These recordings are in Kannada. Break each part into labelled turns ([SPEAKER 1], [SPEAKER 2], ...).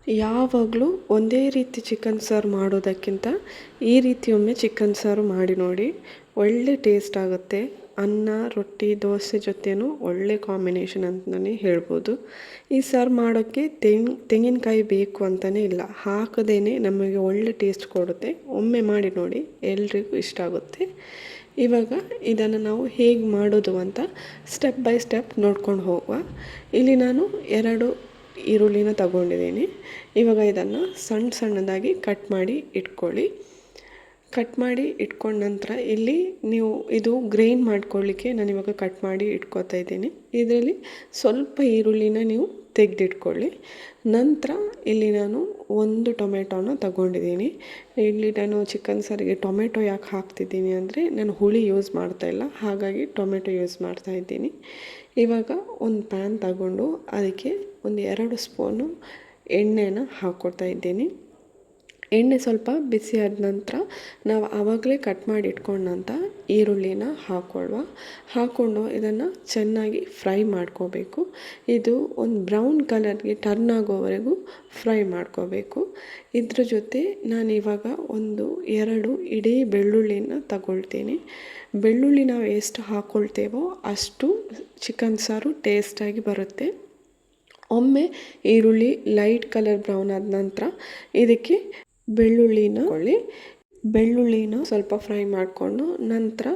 [SPEAKER 1] ಯಾವಾಗಲೂ ಒಂದೇ ರೀತಿ ಚಿಕನ್ ಸಾರು ಮಾಡೋದಕ್ಕಿಂತ ಈ ರೀತಿ ಒಮ್ಮೆ ಚಿಕನ್ ಸಾರು ಮಾಡಿ ನೋಡಿ. ಒಳ್ಳೆ ಟೇಸ್ಟ್ ಆಗುತ್ತೆ. ಅನ್ನ, ರೊಟ್ಟಿ, ದೋಸೆ ಜೊತೆನೂ ಒಳ್ಳೆ ಕಾಂಬಿನೇಷನ್ ಅಂತಲೇ ಹೇಳ್ಬೋದು. ಈ ಸಾರು ಮಾಡೋಕ್ಕೆ ತೆಂಗಿನಕಾಯಿ ಬೇಕು ಅಂತಲೇ ಇಲ್ಲ, ಹಾಕದೇ ನಮಗೆ ಒಳ್ಳೆ ಟೇಸ್ಟ್ ಕೊಡುತ್ತೆ. ಒಮ್ಮೆ ಮಾಡಿ ನೋಡಿ, ಎಲ್ರಿಗೂ ಇಷ್ಟ ಆಗುತ್ತೆ. ಇವಾಗ ಇದನ್ನು ನಾವು ಹೇಗೆ ಮಾಡೋದು ಅಂತ ಸ್ಟೆಪ್ ಬೈ ಸ್ಟೆಪ್ ನೋಡ್ಕೊಂಡು ಹೋಗುವ. ಇಲ್ಲಿ ನಾನು 2 ಈರುಳ್ಳಿನ ತಗೊಂಡಿದ್ದೀನಿ. ಇವಾಗ ಇದನ್ನು ಸಣ್ಣದಾಗಿ ಕಟ್ ಮಾಡಿ ಇಟ್ಕೊಳ್ಳಿ. ಕಟ್ ಮಾಡಿ ಇಟ್ಕೊಂಡ ನಂತರ ಇಲ್ಲಿ ನೀವು ಇದು ಗ್ರೈಂಡ್ ಮಾಡ್ಕೊಳ್ಳಿಕ್ಕೆ ನಾನು ಇವಾಗ ಕಟ್ ಮಾಡಿ ಇಟ್ಕೊತಾ ಇದ್ದೀನಿ. ಇದರಲ್ಲಿ ಸ್ವಲ್ಪ ಈರುಳ್ಳಿನ ನೀವು ತೆಗೆದಿಟ್ಕೊಳ್ಳಿ. ನಂತರ ಇಲ್ಲಿ ನಾನು 1 ಟೊಮೆಟೊನ ತಗೊಂಡಿದ್ದೀನಿ. ಇಲ್ಲಿ ನಾನು ಚಿಕನ್ ಸಾರಿಗೆ ಟೊಮೆಟೊ ಯಾಕೆ ಹಾಕ್ತಿದ್ದೀನಿ ಅಂದರೆ ನಾನು ಹುಳಿ ಯೂಸ್ ಮಾಡ್ತಾಯಿಲ್ಲ, ಹಾಗಾಗಿ ಟೊಮೆಟೊ ಯೂಸ್ ಮಾಡ್ತಾ ಇದ್ದೀನಿ. ಇವಾಗ ಒಂದು ಪ್ಯಾನ್ ತಗೊಂಡು ಅದಕ್ಕೆ 2 ಸ್ಪೂನು ಎಣ್ಣೆನ ಹಾಕ್ಕೊಳ್ತಾ ಇದ್ದೀನಿ. ಎಣ್ಣೆ ಸ್ವಲ್ಪ ಬಿಸಿ ಆದ ನಂತರ ನಾವು ಆವಾಗಲೇ ಕಟ್ ಮಾಡಿ ಇಟ್ಕೊಂಡಂಥ ಈರುಳ್ಳಿನ ಹಾಕ್ಕೊಂಡು ಇದನ್ನು ಚೆನ್ನಾಗಿ ಫ್ರೈ ಮಾಡ್ಕೋಬೇಕು. ಇದು ಒಂದು ಬ್ರೌನ್ ಕಲರ್ಗೆ ಟರ್ನ್ ಆಗೋವರೆಗೂ ಫ್ರೈ ಮಾಡ್ಕೋಬೇಕು. ಇದ್ರ ಜೊತೆ ನಾನಿವಾಗ 2 ಇಡೀ ಬೆಳ್ಳುಳ್ಳಿನ ತಗೊಳ್ತೀನಿ. ಬೆಳ್ಳುಳ್ಳಿ ನಾವು ಎಷ್ಟು ಹಾಕ್ಕೊಳ್ತೇವೋ ಅಷ್ಟು ಚಿಕನ್ ಸಾರು ಟೇಸ್ಟಾಗಿ ಬರುತ್ತೆ. ಒಮ್ಮೆ ಈರುಳ್ಳಿ ಲೈಟ್ ಕಲರ್ ಬ್ರೌನ್ ಆದ ನಂತರ ಇದಕ್ಕೆ ಬೆಳ್ಳುಳ್ಳಿನ ಸ್ವಲ್ಪ ಫ್ರೈ ಮಾಡಿಕೊಂಡು ನಂತರ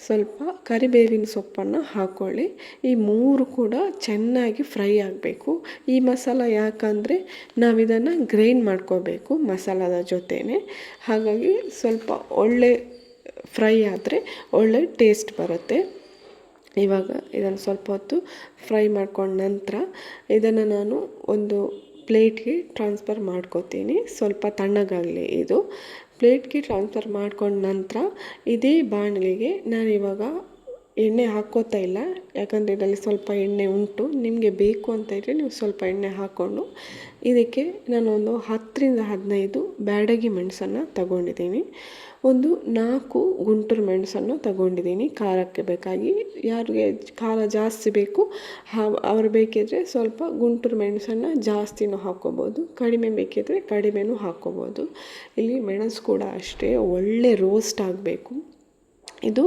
[SPEAKER 1] ಸ್ವಲ್ಪ ಕರಿಬೇವಿನ ಸೊಪ್ಪನ್ನು ಹಾಕ್ಕೊಳ್ಳಿ. ಈ 3 ಕೂಡ ಚೆನ್ನಾಗಿ ಫ್ರೈ ಆಗಬೇಕು. ಈ ಮಸಾಲ ಯಾಕಂದರೆ ನಾವಿದನ್ನು ಗ್ರೈಂಡ್ ಮಾಡ್ಕೋಬೇಕು ಮಸಾಲದ ಜೊತೆನೇ, ಹಾಗಾಗಿ ಸ್ವಲ್ಪ ಒಳ್ಳೆ ಫ್ರೈ ಆದರೆ ಒಳ್ಳೆ ಟೇಸ್ಟ್ ಬರುತ್ತೆ. ಇವಾಗ ಇದನ್ನು ಸ್ವಲ್ಪ ಹೊತ್ತು ಫ್ರೈ ಮಾಡ್ಕೊಂಡ ನಂತರ ಇದನ್ನು ನಾನು ಒಂದು ಪ್ಲೇಟ್ಗೆ ಟ್ರಾನ್ಸ್ಫರ್ ಮಾಡ್ಕೋತೀನಿ. ಸ್ವಲ್ಪ ತಣ್ಣಗಾಗಲಿ. ಇದು ಪ್ಲೇಟ್ಗೆ ಟ್ರಾನ್ಸ್ಫರ್ ಮಾಡ್ಕೊಂಡ ನಂತರ ಇದೇ ಬಾಣಲಿಗೆ ನಾನಿವಾಗ ಎಣ್ಣೆ ಹಾಕ್ಕೋತಾ ಇಲ್ಲ, ಯಾಕಂದರೆ ಇದರಲ್ಲಿ ಸ್ವಲ್ಪ ಎಣ್ಣೆ ಉಂಟು. ನಿಮಗೆ ಬೇಕು ಅಂತ ಇದ್ದರೆ ನೀವು ಸ್ವಲ್ಪ ಎಣ್ಣೆ ಹಾಕ್ಕೊಂಡು ಇದಕ್ಕೆ ನಾನು 10ರಿಂದ 15 ಬ್ಯಾಡಗಿ ಮೆಣಸನ್ನು ತಗೊಂಡಿದ್ದೀನಿ. 4 ಗುಂಟೂರು ಮೆಣಸನ್ನು ತಗೊಂಡಿದ್ದೀನಿ ಖಾರಕ್ಕೆ ಬೇಕಾಗಿ. ಯಾರಿಗೆ ಖಾರ ಜಾಸ್ತಿ ಬೇಕು ಅವ್ರು ಬೇಕಿದ್ದರೆ ಸ್ವಲ್ಪ ಗುಂಟೂರು ಮೆಣಸನ್ನು ಜಾಸ್ತಿನೂ ಹಾಕ್ಕೋಬೋದು, ಕಡಿಮೆ ಬೇಕಿದ್ದರೆ ಕಡಿಮೆನೂ ಹಾಕ್ಕೋಬೋದು. ಇಲ್ಲಿ ಮೆಣಸು ಕೂಡ ಅಷ್ಟೇ ಒಳ್ಳೆ ರೋಸ್ಟ್ ಆಗಬೇಕು. ಇದು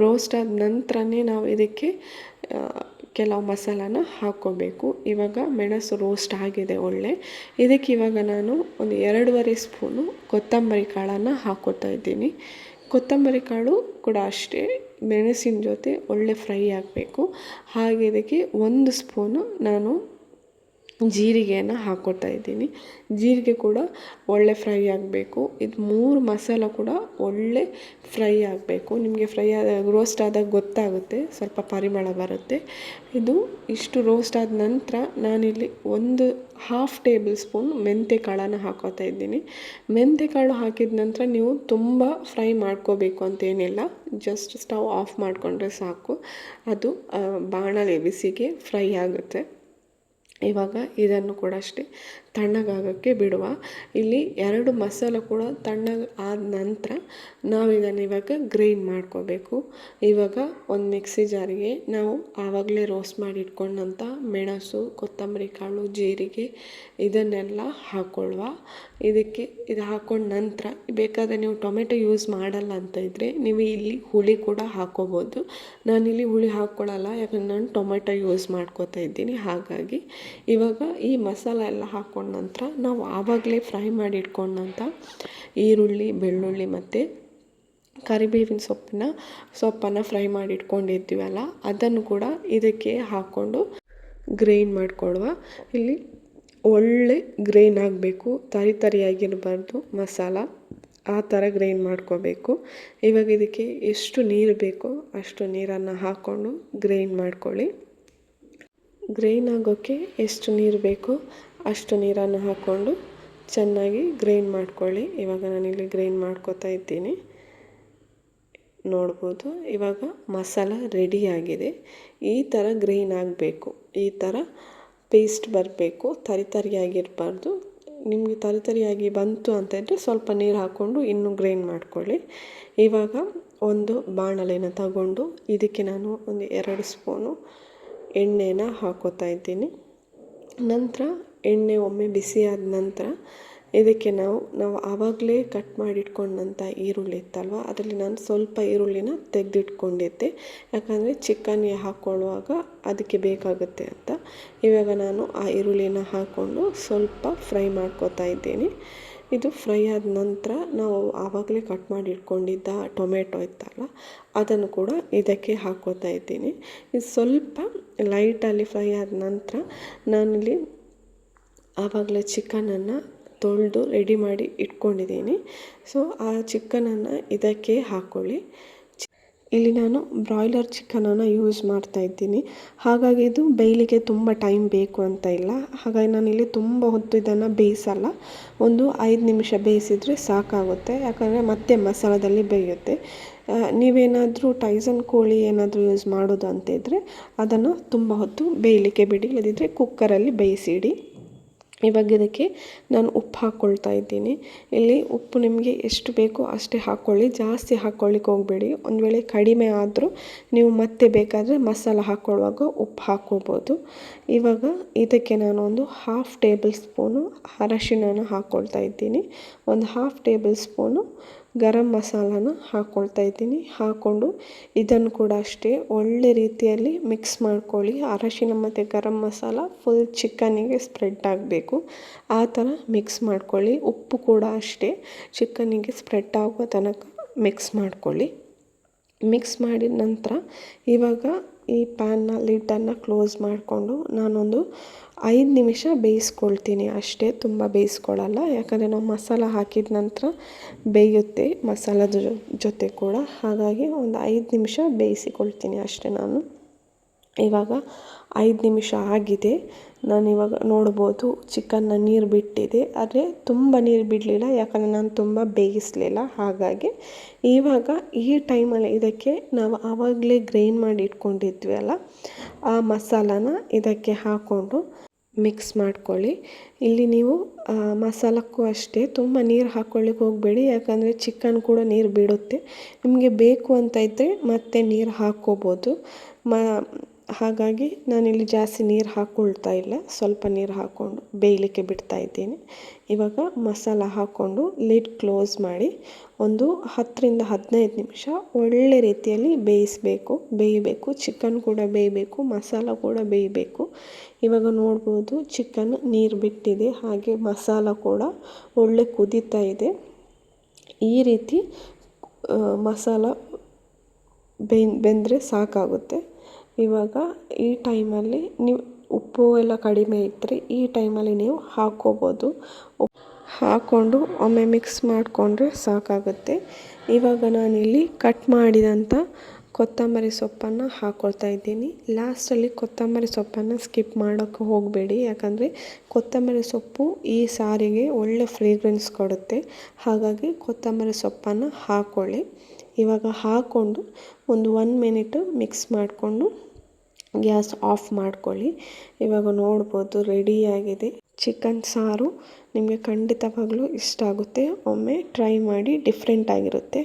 [SPEAKER 1] ರೋಸ್ಟ್ ಆದ ನಂತರನೇ ನಾವು ಇದಕ್ಕೆ ಕೆಲವು ಮಸಾಲಾನ ಹಾಕ್ಕೋಬೇಕು. ಇವಾಗ ಮೆಣಸು ರೋಸ್ಟ್ ಆಗಿದೆ ಒಳ್ಳೆ. ಇದಕ್ಕೆ ಇವಾಗ ನಾನು 2.5 ಸ್ಪೂನು ಕೊತ್ತಂಬರಿ ಕಾಳನ್ನು ಹಾಕ್ಕೋತಾ ಇದ್ದೀನಿ. ಕೊತ್ತಂಬರಿ ಕಾಳು ಕೂಡ ಅಷ್ಟೇ ಮೆಣಸಿನ ಜೊತೆ ಒಳ್ಳೆ ಫ್ರೈ ಆಗಬೇಕು. ಹಾಗೆ ಇದಕ್ಕೆ 1 ಸ್ಪೂನು ನಾನು ಜೀರಿಗೆಯನ್ನು ಹಾಕ್ಕೊತಾ ಇದ್ದೀನಿ. ಜೀರಿಗೆ ಕೂಡ ಒಳ್ಳೆ ಫ್ರೈ ಆಗಬೇಕು. ಇದು 3 ಮಸಾಲ ಕೂಡ ಒಳ್ಳೆ ಫ್ರೈ ಆಗಬೇಕು. ನಿಮಗೆ ಫ್ರೈ ರೋಸ್ಟ್ ಆದಾಗ ಗೊತ್ತಾಗುತ್ತೆ, ಸ್ವಲ್ಪ ಪರಿಮಳ ಬರುತ್ತೆ. ಇದು ಇಷ್ಟು ರೋಸ್ಟ್ ಆದ ನಂತರ ನಾನಿಲ್ಲಿ 1/2 ಟೇಬಲ್ ಸ್ಪೂನ್ ಮೆಂತ್ಯ ಕಾಳನ್ನು ಹಾಕ್ಕೋತಾ ಇದ್ದೀನಿ. ಮೆಂತ್ಯ ಕಾಳು ಹಾಕಿದ ನಂತರ ನೀವು ತುಂಬ ಫ್ರೈ ಮಾಡ್ಕೋಬೇಕು ಅಂತೇನಿಲ್ಲ, ಜಸ್ಟ್ ಸ್ಟವ್ ಆಫ್ ಮಾಡಿಕೊಂಡ್ರೆ ಸಾಕು. ಅದು ಬಾಣಲೆ ಬಿಸಿಗೆ ಫ್ರೈ ಆಗುತ್ತೆ. ಇವಾಗ ಇದನ್ನು ಕೂಡ ಅಷ್ಟೇ ತಣ್ಣಗಾಗೋಕ್ಕೆ ಬಿಡುವ. ಇಲ್ಲಿ 2 ಮಸಾಲ ಕೂಡ ತಣ್ಣಗೆ ಆದ ನಂತರ ನಾವು ಇದನ್ನು ಇವಾಗ ಗ್ರೈಂಡ್ ಮಾಡ್ಕೋಬೇಕು. ಇವಾಗ ಒಂದು ಮಿಕ್ಸಿ ಜಾರಿಗೆ ನಾವು ಆವಾಗಲೇ ರೋಸ್ಟ್ ಮಾಡಿ ಇಟ್ಕೊಂಡಂಥ ಮೆಣಸು, ಕೊತ್ತಂಬರಿ ಕಾಳು, ಜೀರಿಗೆ ಇದನ್ನೆಲ್ಲ ಹಾಕ್ಕೊಳ್ಳುವ. ಇದು ಹಾಕ್ಕೊಂಡ ನಂತರ ಬೇಕಾದರೆ ನೀವು ಟೊಮೆಟೊ ಯೂಸ್ ಮಾಡಲ್ಲ ಅಂತ ಇದ್ದರೆ ನೀವು ಇಲ್ಲಿ ಹುಳಿ ಕೂಡ ಹಾಕ್ಕೋಬೋದು. ನಾನಿಲ್ಲಿ ಹುಳಿ ಹಾಕ್ಕೊಳ್ಳಲ್ಲ, ಯಾಕಂದ್ರೆ ನಾನು ಟೊಮೆಟೊ ಯೂಸ್ ಮಾಡ್ಕೋತಾ ಇದ್ದೀನಿ. ಹಾಗಾಗಿ ಇವಾಗ ಈ ಮಸಾಲ ಎಲ್ಲ ಹಾಕ್ಕೊಂಡ ನಂತರ ನಾವು ಆವಾಗಲೇ ಫ್ರೈ ಮಾಡಿ ಇಟ್ಕೊಂಡಂಥ ಈರುಳ್ಳಿ, ಬೆಳ್ಳುಳ್ಳಿ ಮತ್ತು ಕರಿಬೇವಿನ ಸೊಪ್ಪನ್ನು ಫ್ರೈ ಮಾಡಿ ಇಟ್ಕೊಂಡಿರ್ತೀವಲ್ಲ ಅದನ್ನು ಕೂಡ ಇದಕ್ಕೆ ಹಾಕ್ಕೊಂಡು ಗ್ರೈಂಡ್ ಮಾಡಿಕೊಳ್ಳುವ. ಇಲ್ಲಿ ಒಳ್ಳೆ ಗ್ರೈಂಡ್ ಆಗಬೇಕು, ತರಿಯಾಗಿರಬಾರ್ದು ಮಸಾಲ, ಆ ಥರ ಗ್ರೈಂಡ್ ಮಾಡ್ಕೋಬೇಕು. ಇವಾಗ ಇದಕ್ಕೆ ಎಷ್ಟು ನೀರು ಬೇಕೋ ಅಷ್ಟು ನೀರನ್ನು ಹಾಕ್ಕೊಂಡು ಗ್ರೈಂಡ್ ಮಾಡ್ಕೊಳ್ಳಿ. ಗ್ರೈಂಡ್ ಆಗೋಕ್ಕೆ ಎಷ್ಟು ನೀರು ಬೇಕೋ ಅಷ್ಟು ನೀರನ್ನು ಹಾಕ್ಕೊಂಡು ಚೆನ್ನಾಗಿ ಗ್ರೈಂಡ್ ಮಾಡ್ಕೊಳ್ಳಿ. ಇವಾಗ ನಾನಿಲ್ಲಿ ಗ್ರೈಂಡ್ ಮಾಡ್ಕೋತಾ ಇದ್ದೀನಿ, ನೋಡ್ಬೋದು. ಇವಾಗ ಮಸಾಲ ರೆಡಿಯಾಗಿದೆ. ಈ ಥರ ಗ್ರೈಂಡ್ ಆಗಬೇಕು, ಈ ಥರ ಪೇಸ್ಟ್ ಬರಬೇಕು, ತರಿಯಾಗಿರಬಾರ್ದು. ನಿಮಗೆ ತರಿಯಾಗಿ ಬಂತು ಅಂತ ಇದ್ದರೆ ಸ್ವಲ್ಪ ನೀರು ಹಾಕ್ಕೊಂಡು ಇನ್ನೂ ಗ್ರೈಂಡ್ ಮಾಡ್ಕೊಳ್ಳಿ. ಇವಾಗ ಒಂದು ಬಾಣಲೆನ ತಗೊಂಡು ಇದಕ್ಕೆ ನಾನು 2 ಸ್ಪೂನು ಎಣ್ಣೆನ ಹಾಕ್ಕೋತಾ ಇದ್ದೀನಿ. ನಂತರ ಎಣ್ಣೆ ಒಮ್ಮೆ ಬಿಸಿ ಆದ ನಂತರ ಇದಕ್ಕೆ ನಾವು ಆವಾಗಲೇ ಕಟ್ ಮಾಡಿಟ್ಕೊಂಡಂಥ ಈರುಳ್ಳಿ ಇತ್ತಲ್ವ, ಅದರಲ್ಲಿ ನಾನು ಸ್ವಲ್ಪ ಈರುಳ್ಳಿನ ತೆಗೆದಿಟ್ಕೊಂಡಿದ್ದೆ, ಯಾಕಂದರೆ ಚಿಕನ್ಗೆ ಹಾಕ್ಕೊಳ್ಳುವಾಗ ಅದಕ್ಕೆ ಬೇಕಾಗುತ್ತೆ ಅಂತ. ಇವಾಗ ನಾನು ಆ ಈರುಳ್ಳಿನ ಹಾಕ್ಕೊಂಡು ಸ್ವಲ್ಪ ಫ್ರೈ ಮಾಡ್ಕೊತಾ ಇದ್ದೀನಿ. ಇದು ಫ್ರೈ ಆದ ನಂತರ ನಾವು ಆವಾಗಲೇ ಕಟ್ ಮಾಡಿ ಇಟ್ಕೊಂಡಿದ್ದ ಟೊಮೆಟೊ ಇತ್ತಲ್ಲ, ಅದನ್ನು ಕೂಡ ಇದಕ್ಕೆ ಹಾಕ್ಕೋತಾ ಇದ್ದೀನಿ. ಇದು ಸ್ವಲ್ಪ ಲೈಟಲ್ಲಿ ಫ್ರೈ ಆದ ನಂತರ ನಾನಿಲ್ಲಿ ಆವಾಗಲೇ ಚಿಕನನ್ನು ತೊಳೆದು ರೆಡಿ ಮಾಡಿ ಇಟ್ಕೊಂಡಿದ್ದೀನಿ. ಸೊ ಆ ಚಿಕನನ್ನು ಇದಕ್ಕೆ ಹಾಕ್ಕೊಳ್ಳಿ. ಇಲ್ಲಿ ನಾನು ಬ್ರಾಯ್ಲರ್ ಚಿಕನನ್ನು ಯೂಸ್ ಮಾಡ್ತಾ ಇದ್ದೀನಿ, ಹಾಗಾಗಿ ಇದು ಬೇಯಲಿಕ್ಕೆ ತುಂಬ ಟೈಮ್ ಬೇಕು ಅಂತ ಇಲ್ಲ. ಹಾಗಾಗಿ ನಾನಿಲ್ಲಿ ತುಂಬ ಹೊತ್ತು ಇದನ್ನು ಬೇಯಿಸಲ್ಲ, ಒಂದು 5 ನಿಮಿಷ ಬೇಯಿಸಿದರೆ ಸಾಕಾಗುತ್ತೆ, ಯಾಕಂದರೆ ಮತ್ತೆ ಮಸಾಲದಲ್ಲಿ ಬೇಯುತ್ತೆ. ನೀವೇನಾದರೂ ಟೈಸನ್ ಕೋಳಿ ಏನಾದರೂ ಯೂಸ್ ಮಾಡೋದು ಅಂತಿದ್ರೆ ಅದನ್ನು ತುಂಬ ಹೊತ್ತು ಬೇಯಲಿಕ್ಕೆ ಬಿಡಿ, ಇಲ್ಲದಿದ್ದರೆ ಕುಕ್ಕರಲ್ಲಿ ಬೇಯಿಸಿಡಿ. ಇವಾಗ ಇದಕ್ಕೆ ನಾನು ಉಪ್ಪು ಹಾಕ್ಕೊಳ್ತಾ ಇದ್ದೀನಿ. ಇಲ್ಲಿ ಉಪ್ಪು ನಿಮಗೆ ಎಷ್ಟು ಬೇಕೋ ಅಷ್ಟೇ ಹಾಕ್ಕೊಳ್ಳಿ, ಜಾಸ್ತಿ ಹಾಕ್ಕೊಳ್ಳಿಕ್ಕೆ ಹೋಗಬೇಡಿ. ಒಂದು ವೇಳೆ ಕಡಿಮೆ ಆದರೂ ನೀವು ಮತ್ತೆ ಬೇಕಾದರೆ ಮಸಾಲ ಹಾಕ್ಕೊಳ್ಳುವಾಗ ಉಪ್ಪು ಹಾಕ್ಕೋಬೋದು. ಇವಾಗ ಇದಕ್ಕೆ ನಾನು ಒಂದು 1/2 ಟೇಬಲ್ ಸ್ಪೂನು ಅರಶಿಣನ ಹಾಕ್ಕೊಳ್ತಾ ಇದ್ದೀನಿ, ಒಂದು 1/2 ಟೇಬಲ್ ಸ್ಪೂನು ಗರಂ ಮಸಾಲಾನ ಹಾಕ್ಕೊಳ್ತಾ ಇದ್ದೀನಿ. ಹಾಕ್ಕೊಂಡು ಇದನ್ನು ಕೂಡ ಅಷ್ಟೇ ಒಳ್ಳೆ ರೀತಿಯಲ್ಲಿ ಮಿಕ್ಸ್ ಮಾಡ್ಕೊಳ್ಳಿ. ಅರಶಿಣ ಮತ್ತು ಗರಂ ಮಸಾಲ ಫುಲ್ ಚಿಕನ್ನಿಗೆ ಸ್ಪ್ರೆಡ್ ಆಗಬೇಕು, ಆ ಥರ ಮಿಕ್ಸ್ ಮಾಡ್ಕೊಳ್ಳಿ. ಉಪ್ಪು ಕೂಡ ಅಷ್ಟೇ ಚಿಕನ್ನಿಗೆ ಸ್ಪ್ರೆಡ್ ಆಗೋ ತನಕ ಮಿಕ್ಸ್ ಮಾಡ್ಕೊಳ್ಳಿ. ಮಿಕ್ಸ್ ಮಾಡಿದ ನಂತರ ಇವಾಗ ಈ ಪ್ಯಾನ್ನ ಲಿಡ್ಡನ್ನು ಕ್ಲೋಸ್ ಮಾಡಿಕೊಂಡು ನಾನೊಂದು 5 ನಿಮಿಷ ಬೇಯಿಸ್ಕೊಳ್ತೀನಿ ಅಷ್ಟೇ, ತುಂಬ ಬೇಯಿಸ್ಕೊಳ್ಳಲ್ಲ, ಯಾಕಂದರೆ ನಾವು ಮಸಾಲ ಹಾಕಿದ ನಂತರ ಬೇಯುತ್ತೆ ಮಸಾಲದ ಜೊತೆ ಕೂಡ. ಹಾಗಾಗಿ ಒಂದು 5 ನಿಮಿಷ ಬೇಯಿಸಿಕೊಳ್ತೀನಿ ಅಷ್ಟೇ ನಾನು. ಇವಾಗ 5 ನಿಮಿಷ ಆಗಿದೆ, ನಾನಿವಾಗ ನೋಡ್ಬೋದು ಚಿಕನ್ನ ನೀರು ಬಿಟ್ಟಿದೆ, ಆದರೆ ತುಂಬ ನೀರು ಬಿಡಲಿಲ್ಲ, ಯಾಕಂದರೆ ನಾನು ತುಂಬ ಬೇಯಿಸಲಿಲ್ಲ. ಹಾಗಾಗಿ ಇವಾಗ ಈ ಟೈಮಲ್ಲಿ ಇದಕ್ಕೆ ನಾವು ಆವಾಗಲೇ ಗ್ರೈಂಡ್ ಮಾಡಿ ಇಟ್ಕೊಂಡಿದ್ವಿ ಅಲ್ಲ, ಆ ಮಸಾಲಾನ ಇದಕ್ಕೆ ಹಾಕ್ಕೊಂಡು ಮಿಕ್ಸ್ ಮಾಡ್ಕೊಳ್ಳಿ. ಇಲ್ಲಿ ನೀವು ಮಸಾಲಕ್ಕೂ ಅಷ್ಟೇ ತುಂಬ ನೀರು ಹಾಕ್ಕೊಳ್ಳಿಕ್ಕೆ ಹೋಗಬೇಡಿ, ಯಾಕಂದರೆ ಚಿಕನ್ ಕೂಡ ನೀರು ಬಿಡುತ್ತೆ. ನಿಮಗೆ ಬೇಕು ಅಂತ ಇದ್ದರೆ ಮತ್ತೆ ನೀರು ಹಾಕ್ಕೋಬೋದು. ಹಾಗಾಗಿ ನಾನಿಲ್ಲಿ ಜಾಸ್ತಿ ನೀರು ಹಾಕ್ಕೊಳ್ತಾ ಇಲ್ಲ, ಸ್ವಲ್ಪ ನೀರು ಹಾಕ್ಕೊಂಡು ಬೇಯಲಿಕ್ಕೆ ಬಿಡ್ತಾ ಇದ್ದೀನಿ. ಇವಾಗ ಮಸಾಲ ಹಾಕ್ಕೊಂಡು ಲಿಡ್ ಕ್ಲೋಸ್ ಮಾಡಿ ಒಂದು 10ರಿಂದ 15 ನಿಮಿಷ ಒಳ್ಳೆ ರೀತಿಯಲ್ಲಿ ಬೇಯಬೇಕು. ಚಿಕನ್ ಕೂಡ ಬೇಯಬೇಕು, ಮಸಾಲ ಕೂಡ ಬೇಯಬೇಕು. ಇವಾಗ ನೋಡ್ಬೋದು ಚಿಕನ್ ನೀರು ಬಿಟ್ಟಿದೆ, ಹಾಗೆ ಮಸಾಲ ಕೂಡ ಒಳ್ಳೆ ಕುದೀತಾ ಇದೆ. ಈ ರೀತಿ ಮಸಾಲ ಬೆಂದರೆ ಸಾಕಾಗುತ್ತೆ. ಇವಾಗ ಈ ಟೈಮಲ್ಲಿ ನೀವು ಉಪ್ಪು ಎಲ್ಲ ಕಡಿಮೆ ಇದ್ದರೆ ಈ ಟೈಮಲ್ಲಿ ನೀವು ಹಾಕ್ಕೋಬೋದು. ಹಾಕ್ಕೊಂಡು ಒಮ್ಮೆ ಮಿಕ್ಸ್ ಮಾಡಿಕೊಂಡ್ರೆ ಸಾಕಾಗುತ್ತೆ. ಇವಾಗ ನಾನಿಲ್ಲಿ ಕಟ್ ಮಾಡಿದಂಥ ಕೊತ್ತಂಬರಿ ಸೊಪ್ಪನ್ನು ಹಾಕ್ಕೊಳ್ತಾ ಇದ್ದೀನಿ. ಲಾಸ್ಟಲ್ಲಿ ಕೊತ್ತಂಬರಿ ಸೊಪ್ಪನ್ನು ಸ್ಕಿಪ್ ಮಾಡೋಕ್ಕೆ ಹೋಗಬೇಡಿ, ಯಾಕಂದರೆ ಕೊತ್ತಂಬರಿ ಸೊಪ್ಪು ಈ ಸಾರಿಗೆ ಒಳ್ಳೆ ಫ್ರೇಗ್ರೆನ್ಸ್ ಕೊಡುತ್ತೆ. ಹಾಗಾಗಿ ಕೊತ್ತಂಬರಿ ಸೊಪ್ಪನ್ನು ಹಾಕ್ಕೊಳ್ಳಿ. ಇವಾಗ ಹಾಕ್ಕೊಂಡು ಒಂದು 1 ಮಿನಿಟ್ ಮಿಕ್ಸ್ ಮಾಡಿಕೊಂಡು ಗ್ಯಾಸ್ ಆಫ್ ಮಾಡ್ಕೊಳ್ಳಿ. ಇವಾಗ ನೋಡ್ಬೋದು ರೆಡಿಯಾಗಿದೆ ಚಿಕನ್ ಸಾರು. ನಿಮಗೆ ಖಂಡಿತವಾಗ್ಲೂ ಇಷ್ಟ ಆಗುತ್ತೆ, ಒಮ್ಮೆ ಟ್ರೈ ಮಾಡಿ, ಡಿಫ್ರೆಂಟ್ ಆಗಿರುತ್ತೆ.